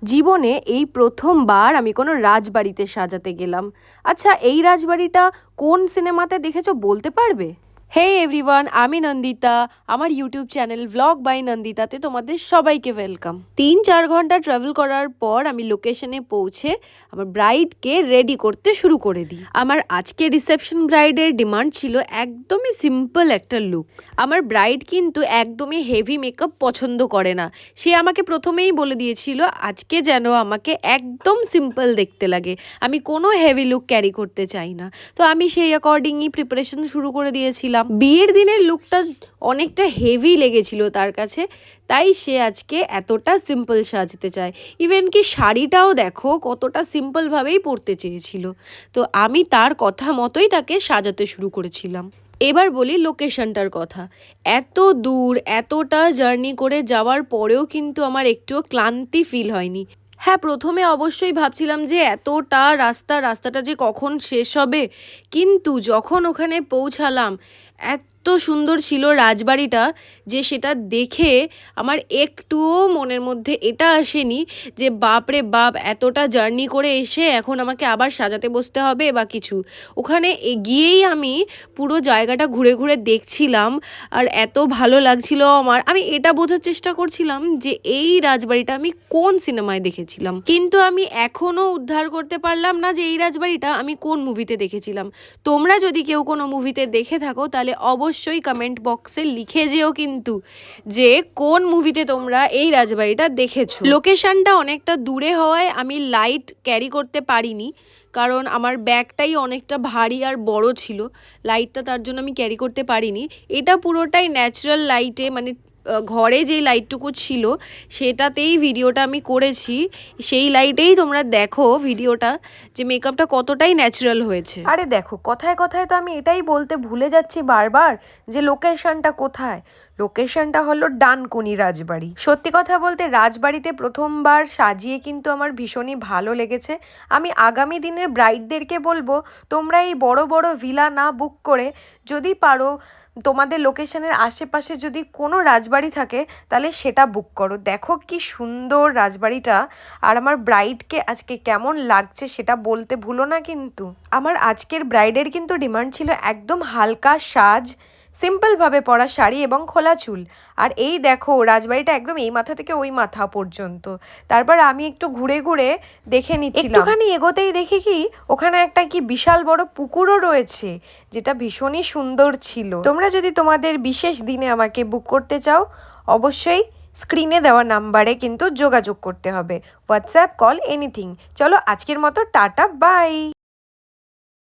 জীবনে এই প্রথমবার আমি কোনো রাজবাড়িতে সাজাতে গেলাম। আচ্ছা, এই রাজবাড়িটা কোন সিনেমাতে দেখেছো বলতে পারবে? হে এভরিওয়ান, আমি নন্দিতা। আমার ইউটিউব চ্যানেল ভ্লগ বাই নন্দিতাতে তোমাদের সবাইকে ওয়েলকাম। 3-4 ঘন্টা ট্রাভেল করার পর আমি লোকেশনে পৌঁছে আমার ব্রাইডকে রেডি করতে শুরু করে দিই। আমার আজকে রিসেপশন ব্রাইডের ডিমান্ড ছিল একদমই সিম্পল একটা লুক। আমার ব্রাইড কিন্তু একদমই হেভি মেকআপ পছন্দ করে না। সে আমাকে প্রথমেই বলে দিয়েছিল আজকে যেন আমাকে একদম সিম্পল দেখতে লাগে, আমি কোনো হেভি লুক ক্যারি করতে চাই না। তো আমি সেই অ্যাকর্ডিংই প্রিপারেশন শুরু করে দিয়েছিলাম। বিয়ের দিনের লুকটা অনেকটা হেভি লেগেছিল তার কাছে, তাই সে আজকে এতটা সিম্পল সাজতে চায়। ইভেন কি শাড়িটাও দেখো কতটা সিম্পলভাবেই পরতে চেয়েছিল। তো আমি তার কথা মতোই তাকে সাজাতে শুরু করেছিলাম। এবার বলি লোকেশনটার কথা। এত দূর এতটা জার্নি করে যাওয়ার পরেও কিন্তু আমার একটুও ক্লান্তি ফিল হয়নি। হ্যাঁ, প্রথমে অবশ্যই ভাবছিলাম যে এতটা রাস্তাটা যে কখন শেষ হবে, কিন্তু যখন ওখানে পৌঁছালাম এত সুন্দর ছিল রাজবাড়িটা যে সেটা দেখে আমার একটুও মনের মধ্যে এটা আসেনি যে বাপরে বাপ, এতটা জার্নি করে এসে এখন আমাকে আবার সাজাতে বসতে হবে বা কিছু। ওখানে গিয়েই আমি পুরো জায়গাটা ঘুরে ঘুরে দেখছিলাম আর এত ভালো লাগছিল আমার। আমি এটা বোঝার চেষ্টা করছিলাম যে এই রাজবাড়িটা আমি কোন সিনেমায় দেখেছিলাম, কিন্তু আমি এখনো উদ্ধার করতে পারলাম না যে এই রাজবাড়িটা আমি কোন মুভিতে দেখেছিলাম। তোমরা যদি কেউ কোনো মুভিতে দেখে থাকো তাহলে অবশ্যই কমেন্ট বক্সে লিখে যেও কিন্তু যে কোন মুভিতে তোমরা এই রাজবাড়িটা দেখেছো। লোকেশনটা অনেকটা দূরে হওয়ায় আমি লাইট ক্যারি করতে পারিনি, কারণ আমার ব্যাগটাই অনেকটা ভারী আর বড় ছিল। লাইটটা তার জন্য আমি ক্যারি করতে পারিনি। এটা পুরোটাই ন্যাচারাল লাইটে, মানে ঘরে যেই লাইটটুকু ছিল সেটাতেই ভিডিওটা আমি করেছি। সেই লাইটেই তোমরা দেখো ভিডিওটা যে মেকআপটা কতটাই ন্যাচারাল হয়েছে। আরে দেখো, কথায় কথায় তো আমি এটাই বলতে ভুলে যাচ্ছি বারবার যে লোকেশনটা কোথায়। লোকেশনটা হলো ডানকুনি রাজবাড়ি। সত্যি কথা বলতে রাজবাড়িতে প্রথমবার সাজিয়ে কিন্তু আমার ভীষণই ভালো লেগেছে। আমি আগামী দিনের ব্রাইডদেরকে বলবো তোমরা এই বড় বড় ভিলা না বুক করে যদি পারো তোমাদের লোকেশনের আশেপাশে যদি কোনো রাজবাড়ি থাকে তাহলে সেটা বুক করো। দেখো কি সুন্দর রাজবাড়িটা, আর আমার ব্রাইডকে আজকে কেমন লাগছে সেটা বলতে ভুলো না কিন্তু। আমার আজকের ব্রাইডের কিন্তু ডিমান্ড ছিল একদম হালকা সাজ, সিম্পলভাবে পরা শাড়ি এবং খোলা চুল। আর এই দেখো রাজবাড়িটা একদম এই মাথা থেকে ওই মাথা পর্যন্ত। তারপর আমি একটু ঘুরে ঘুরে দেখে নিচ্ছিলাম। একটুখানি এগোতেই দেখি কি ওখানে একটা কি বিশাল বড় পুকুরও রয়েছে, যেটা ভীষণই সুন্দর ছিল। তোমরা যদি তোমাদের বিশেষ দিনে আমাকে বুক করতে চাও অবশ্যই স্ক্রিনে দেওয়া নাম্বারে কিন্তু যোগাযোগ করতে হবে, হোয়াটসঅ্যাপ, কল, এনিথিং। চলো আজকের মতো টাটা, বাই।